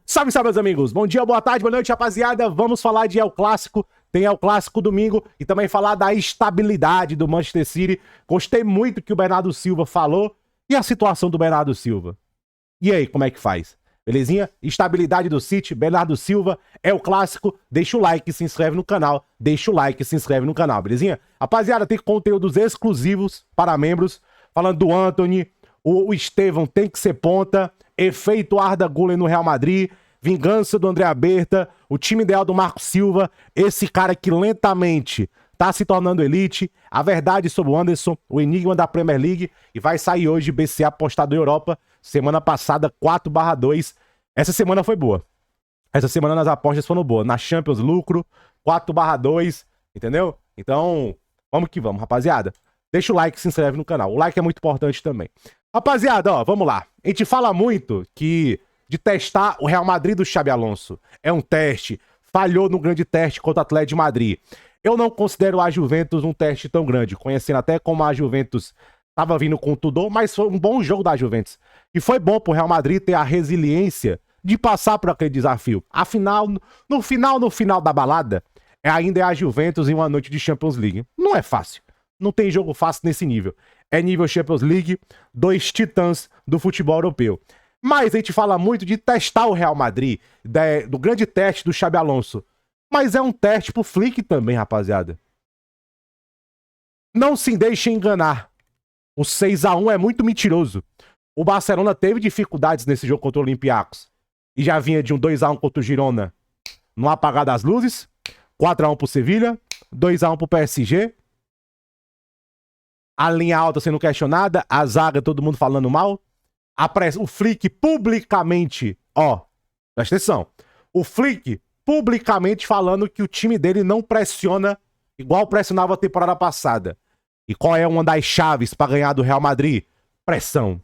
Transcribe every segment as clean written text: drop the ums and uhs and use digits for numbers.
Salve, salve, meus amigos! Bom dia, boa tarde, boa noite, rapaziada! Vamos falar de El Clássico, tem El Clássico domingo e também falar da estabilidade do Manchester City. Gostei muito que o Bernardo Silva falou. E a situação do Bernardo Silva? E aí, como é que faz? Belezinha? Estabilidade do City, Bernardo Silva, El Clássico. Deixa o like, se inscreve no canal. Deixa o like, se inscreve no canal, belezinha? Rapaziada, tem conteúdos exclusivos para membros. Falando do Antony, o Estevão tem que ser ponta. Efeito Arda Güler no Real Madrid, vingança do André Berta, o time ideal do Marco Silva, esse cara que lentamente tá se tornando elite, a verdade sobre o Anderson, o enigma da Premier League, e vai sair hoje BCA apostado em Europa, semana passada 4/2, essa semana foi boa, essa semana nas apostas foram boas, na Champions lucro, 4/2, entendeu? Então, vamos que vamos, rapaziada. Deixa o like, se inscreve no canal, o like é muito importante também. Rapaziada, ó, vamos lá. A gente fala muito de testar o Real Madrid do Xabi Alonso. É um teste. Falhou no grande teste contra o Atlético de Madrid. Eu não considero a Juventus um teste tão grande, conhecendo até como a Juventus estava vindo com o Tudor, mas foi um bom jogo da Juventus. E foi bom pro Real Madrid ter a resiliência de passar por aquele desafio. Afinal, no final da balada, ainda é a Juventus em uma noite de Champions League. Não é fácil. Não tem jogo fácil nesse nível. É nível Champions League, dois titãs do futebol europeu. Mas a gente fala muito de testar o Real Madrid, do grande teste do Xabi Alonso. Mas é um teste pro Flick também, rapaziada. Não se deixe enganar. O 6-1 é muito mentiroso. O Barcelona teve dificuldades nesse jogo contra o Olympiacos. E já vinha de um 2-1 contra o Girona no apagar das luzes. 4-1 pro Sevilha, 2-1 pro PSG. A linha alta sendo questionada, a zaga todo mundo falando mal. O Flick publicamente, ó, presta atenção. O Flick publicamente falando que o time dele não pressiona igual pressionava a temporada passada. E qual é uma das chaves para ganhar do Real Madrid? Pressão.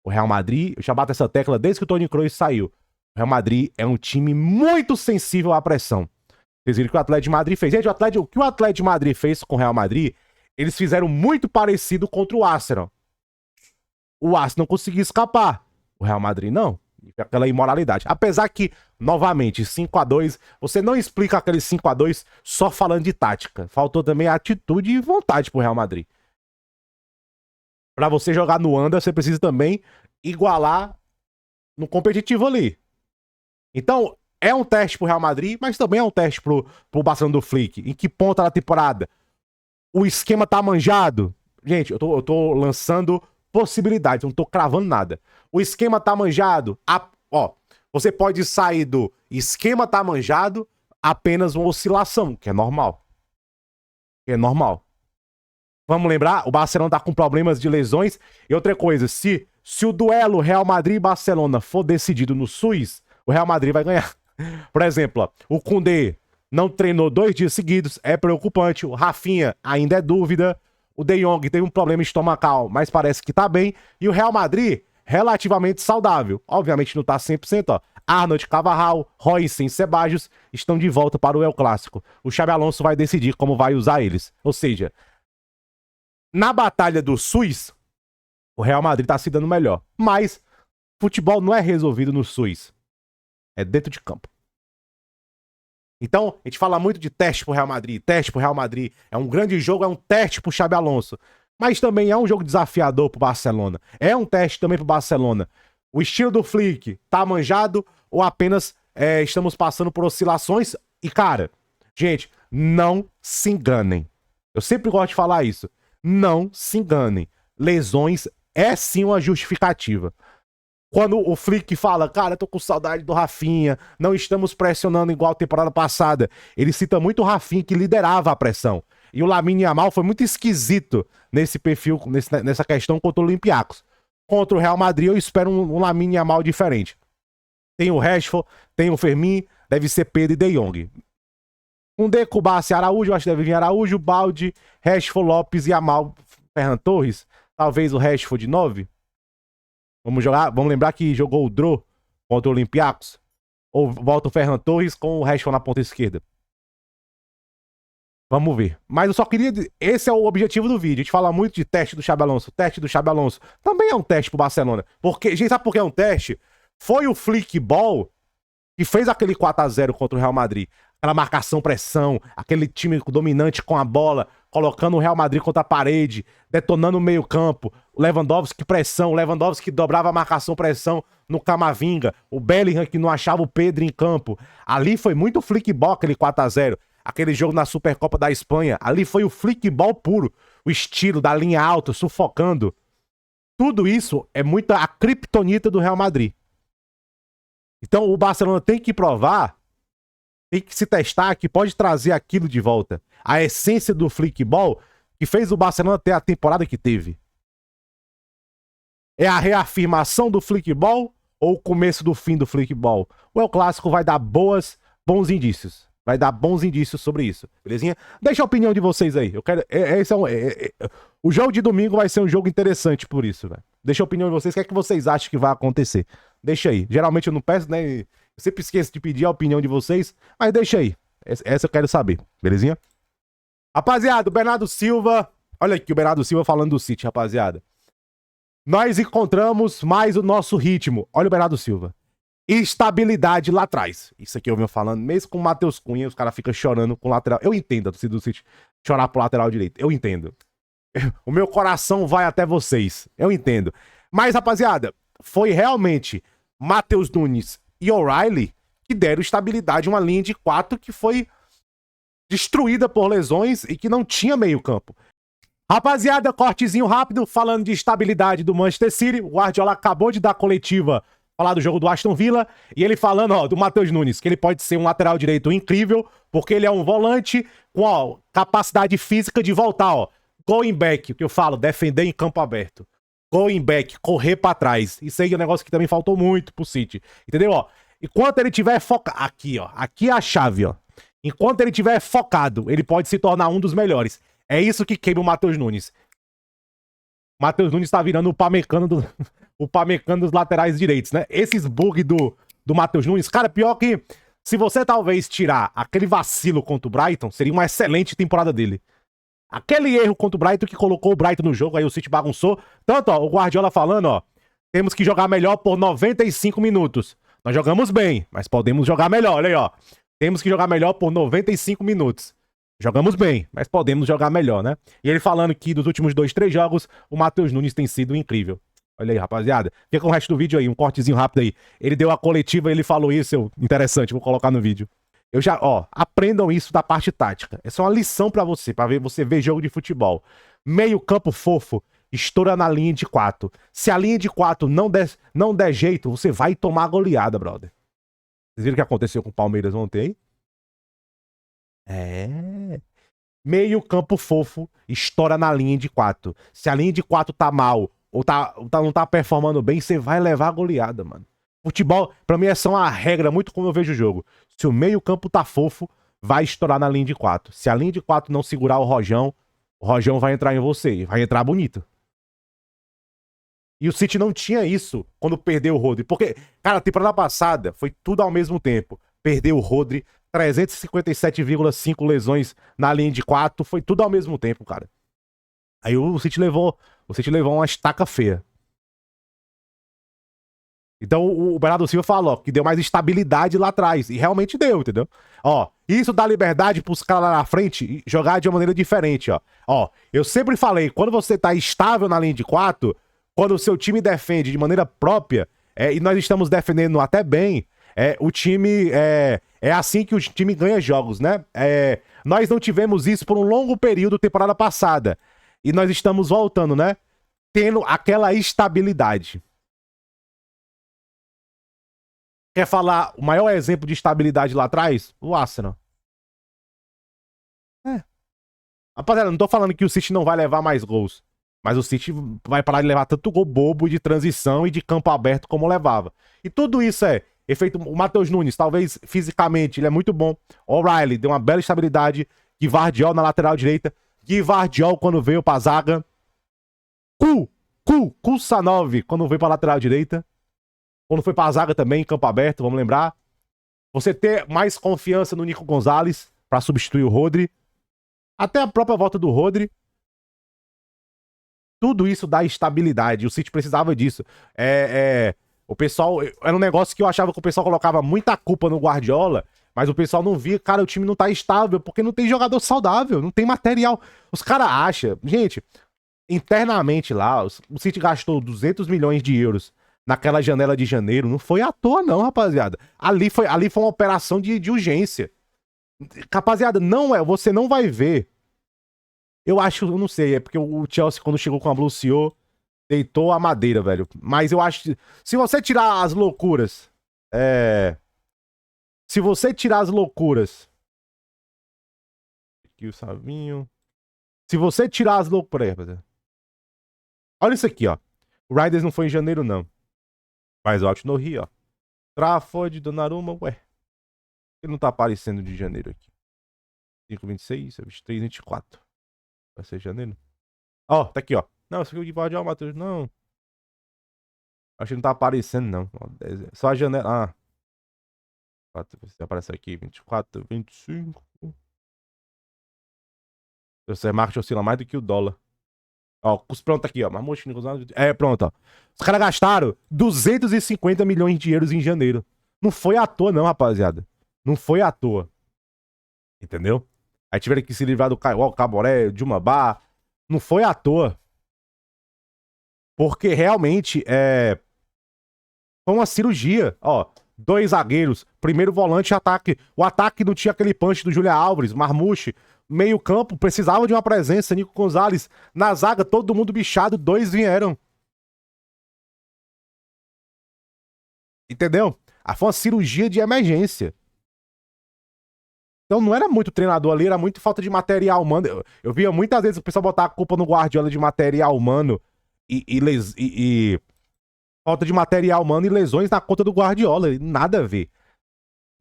O Real Madrid, eu já bato essa tecla desde que o Toni Kroos saiu. O Real Madrid é um time muito sensível à pressão. Vocês viram o que o Atlético de Madrid fez? Gente, o que o Atlético de Madrid fez com o Real Madrid, eles fizeram muito parecido contra o Arsenal. O Arsenal conseguiu escapar. O Real Madrid não. Aquela imoralidade. Apesar que, novamente, 5-2, você não explica aquele 5-2 só falando de tática. Faltou também atitude e vontade pro Real Madrid. Pra você jogar no Anda, você precisa também igualar no competitivo ali. Então, é um teste pro Real Madrid, mas também é um teste pro Barcelona do Flick. Em que ponto da temporada? O esquema tá manjado? Gente, eu tô lançando possibilidades, não tô cravando nada. O esquema tá manjado? Ó, você pode sair do esquema tá manjado apenas uma oscilação, que é normal. Vamos lembrar, o Barcelona tá com problemas de lesões. E outra coisa, se o duelo Real Madrid e Barcelona for decidido no SUS, o Real Madrid vai ganhar. Por exemplo, ó, o Koundé não treinou 2 dias seguidos, é preocupante. O Rafinha ainda é dúvida. O De Jong teve um problema estomacal, mas parece que tá bem. E o Real Madrid, relativamente saudável. Obviamente não tá 100%, ó. Arnold, Carvajal, Royce e Ceballos estão de volta para o El Clássico. O Xabi Alonso vai decidir como vai usar eles. Ou seja, na batalha do SUS, o Real Madrid tá se dando melhor. Mas futebol não é resolvido no SUS. É dentro de campo. Então, a gente fala muito de teste pro Real Madrid, é um grande jogo, é um teste pro Xabi Alonso, mas também é um jogo desafiador pro Barcelona, é um teste também pro Barcelona. O estilo do Flick tá manjado ou apenas estamos passando por oscilações? E cara, gente, não se enganem, eu sempre gosto de falar isso, não se enganem, lesões é sim uma justificativa. Quando o Flick fala, cara, eu tô com saudade do Rafinha, não estamos pressionando igual a temporada passada, ele cita muito o Rafinha que liderava a pressão. E o Lamine Yamal foi muito esquisito nesse perfil, nessa questão contra o Olympiacos. Contra o Real Madrid eu espero um Lamine Yamal diferente. Tem o Rashford, tem o Fermin, deve ser Pedro e De Jong. Um Kubasse, Araújo, acho que deve vir Araújo, Balde, Rashford, Lopes e Yamal, Ferran Torres. Talvez o Rashford de 9. Vamos lembrar que jogou o Drô contra o Olympiacos. Ou volta o Ferran Torres com o Rashford na ponta esquerda. Vamos ver. Mas eu só queria... Esse é o objetivo do vídeo. A gente fala muito de teste do Xabi Alonso. Teste do Xabi Alonso também é um teste pro Barcelona. Porque, gente, sabe por que é um teste? Foi o Flick Ball que fez aquele 4-0 contra o Real Madrid. Aquela marcação-pressão, aquele time dominante com a bola, colocando o Real Madrid contra a parede, detonando o meio-campo. O Lewandowski pressão, o Lewandowski dobrava a marcação-pressão no Camavinga. O Bellingham que não achava o Pedro em campo. Ali foi muito flickball aquele 4-0. Aquele jogo na Supercopa da Espanha. Ali foi o flickball puro. O estilo da linha alta, sufocando. Tudo isso é muito a criptonita do Real Madrid. Então o Barcelona tem que provar, tem que se testar, que pode trazer aquilo de volta. A essência do flickball que fez o Barcelona ter a temporada que teve. É a reafirmação do flickball ou o começo do fim do flickball? O El Clássico vai dar bons indícios. Vai dar bons indícios sobre isso, belezinha? Deixa a opinião de vocês aí. Eu quero. O jogo de domingo vai ser um jogo interessante por isso, velho. Deixa a opinião de vocês. O que é que vocês acham que vai acontecer? Deixa aí. Geralmente eu não peço, né? Eu sempre esqueço de pedir a opinião de vocês, mas deixa aí. Essa eu quero saber, belezinha? Rapaziada, o Bernardo Silva. Olha aqui o Bernardo Silva falando do City, rapaziada. Nós encontramos mais o nosso ritmo. Olha o Bernardo Silva. Estabilidade lá atrás. Isso aqui eu venho falando, mesmo com o Matheus Cunha, os caras ficam chorando com o lateral. Eu entendo a torcida do City chorar pro lateral direito. Eu entendo. O meu coração vai até vocês. Eu entendo. Mas, rapaziada, foi realmente Matheus Nunes e O'Reilly que deram estabilidade a uma linha de 4 que foi destruída por lesões e que não tinha meio campo. Rapaziada, cortezinho rápido, falando de estabilidade do Manchester City. O Guardiola acabou de dar coletiva, falar do jogo do Aston Villa, e ele falando, ó, do Matheus Nunes, que ele pode ser um lateral direito incrível, porque ele é um volante com, ó, capacidade física de voltar, ó, going back, o que eu falo, defender em campo aberto. Going back, correr pra trás. Isso aí é um negócio que também faltou muito pro City, entendeu, ó? Enquanto ele tiver focado, aqui, ó, aqui é a chave, ó. Enquanto ele tiver focado, ele pode se tornar um dos melhores. É isso que queima o Matheus Nunes. O Matheus Nunes tá virando o Pamecano dos laterais direitos, né? Esses bugs do Matheus Nunes, cara, pior que se você talvez tirar aquele vacilo contra o Brighton, seria uma excelente temporada dele. Aquele erro contra o Brighton que colocou o Brighton no jogo, aí o City bagunçou. Tanto, ó, o Guardiola falando, ó, temos que jogar melhor por 95 minutos. Nós jogamos bem, mas podemos jogar melhor, olha aí, ó. Temos que jogar melhor por 95 minutos. Jogamos bem, mas podemos jogar melhor, né? E ele falando que dos últimos 2-3 jogos, o Matheus Nunes tem sido incrível. Olha aí, rapaziada. Fica com o resto do vídeo aí, um cortezinho rápido aí. Ele deu a coletiva e ele falou isso, interessante, vou colocar no vídeo. Eu já, ó, aprendam isso da parte tática. Essa é uma lição pra você ver jogo de futebol. Meio campo fofo, estoura na linha de 4. Se a linha de 4 não der jeito, você vai tomar goleada, brother. Vocês viram o que aconteceu com o Palmeiras ontem aí? É. Meio campo fofo, estoura na linha de 4. Se a linha de 4 tá mal ou não tá performando bem, você vai levar a goleada, mano. Futebol, pra mim, essa é uma regra muito como eu vejo o jogo. Se o meio campo tá fofo, vai estourar na linha de 4. Se a linha de 4 não segurar o Rojão vai entrar em você. Vai entrar bonito. E o City não tinha isso quando perdeu o Rodri. Porque, cara, a temporada passada foi tudo ao mesmo tempo. Perdeu o Rodri, 357,5 lesões na linha de 4, foi tudo ao mesmo tempo, cara. Aí o City levou uma estaca feia. Então o Bernardo Silva falou que deu mais estabilidade lá atrás, e realmente deu, entendeu? Ó, isso dá liberdade pros caras lá na frente jogar de uma maneira diferente, ó. Ó, eu sempre falei, quando você tá estável na linha de 4, quando o seu time defende de maneira própria, e nós estamos defendendo até bem, o time é assim que o time ganha jogos, né? Nós não tivemos isso por um longo período temporada passada. E nós estamos voltando, né? Tendo aquela estabilidade. Quer falar o maior exemplo de estabilidade lá atrás? O Arsenal. Rapaziada, não tô falando que o City não vai levar mais gols. Mas o City vai parar de levar tanto gol bobo de transição e de campo aberto como levava. E tudo isso efeito. O Matheus Nunes, talvez fisicamente, ele é muito bom. O'Reilly deu uma bela estabilidade. Gvardiol na lateral direita. Gvardiol quando veio pra zaga. Kusanov quando veio pra lateral direita. Quando foi pra zaga também, campo aberto, vamos lembrar. Você ter mais confiança no Nico Gonzalez pra substituir o Rodri. Até a própria volta do Rodri. Tudo isso dá estabilidade. O City precisava disso. O pessoal, era um negócio que eu achava que o pessoal colocava muita culpa no Guardiola, mas o pessoal não via, cara, o time não tá estável, porque não tem jogador saudável, não tem material. Os caras acham, gente, internamente lá, o City gastou 200 milhões de euros naquela janela de janeiro, não foi à toa não, rapaziada. Ali foi uma operação de urgência. Rapaziada, não é, você não vai ver. Eu acho, eu não sei, é porque o Chelsea quando chegou com a Blue CEO, deitou a madeira, velho. Mas eu acho que se você tirar as loucuras, se você tirar as loucuras, aqui o Savinho. Se você tirar as loucuras, rapaziada. Olha isso aqui, ó. O Riders não foi em janeiro, não. Mas o Out no Rio, ó. Trafford, Donnarumma, ué. Ele não tá aparecendo de janeiro aqui. 5, 26, 23, 24. Vai ser janeiro? Ó, tá aqui, ó. Não, isso aqui é o de Guardiola, Matheus. Não. Acho que não tá aparecendo, não. Só a janela. Ah. Você aparece aqui, 24, 25. O seu marketing oscila mais do que o dólar. Ó, pronto aqui, ó. Pronto, ó. Os caras gastaram 250 milhões de euros em janeiro. Não foi à toa, não, rapaziada. Não foi à toa. Entendeu? Aí tiveram que se livrar do Caboré, Dilma Bar. Não foi à toa. Porque realmente foi uma cirurgia. Ó, 2 zagueiros, primeiro volante e ataque. O ataque não tinha aquele punch do Julián Álvares, Marmouche. Meio campo, precisava de uma presença, Nico Gonzalez. Na zaga, todo mundo bichado, 2 vieram. Entendeu? Foi uma cirurgia de emergência. Então não era muito treinador ali, era muito falta de material humano. Eu via muitas vezes o pessoal botar a culpa no Guardiola de material humano e falta de material humano e lesões na conta do Guardiola. Nada a ver.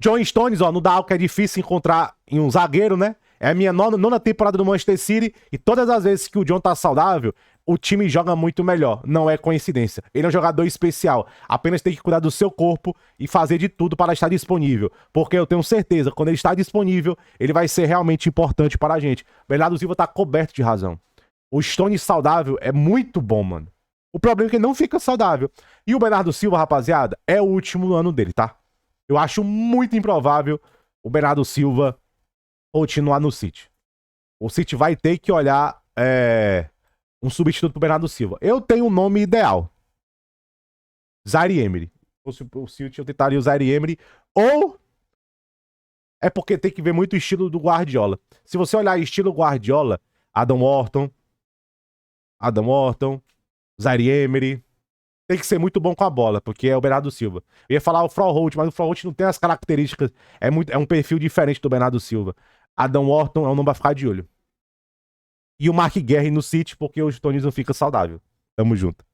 John Stones, ó, no Dow, que é difícil encontrar em um zagueiro, né? É a minha nona temporada do Manchester City e todas as vezes que o John tá saudável, o time joga muito melhor. Não é coincidência. Ele é um jogador especial. Apenas tem que cuidar do seu corpo e fazer de tudo para estar disponível. Porque eu tenho certeza, quando ele está disponível, ele vai ser realmente importante para a gente. Bernardo Silva tá coberto de razão. O Stones saudável é muito bom, mano. O problema é que ele não fica saudável. E o Bernardo Silva, rapaziada, é o último ano dele, tá? Eu acho muito improvável o Bernardo Silva continuar no City. O City vai ter que olhar um substituto pro Bernardo Silva. Eu tenho um nome ideal. Zaire Emery. Se o City, eu tentaria o Zaire Emery. Ou é porque tem que ver muito o estilo do Guardiola. Se você olhar estilo Guardiola, Adam Wharton, Zaire Emery, tem que ser muito bom com a bola, porque é o Bernardo Silva. Eu ia falar o Froholt, mas o Froholt não tem as características. É um perfil diferente do Bernardo Silva. Adam Wharton é um nome pra ficar de olho. E o Mark Guerre no City, porque o Stones não fica saudável. Tamo junto.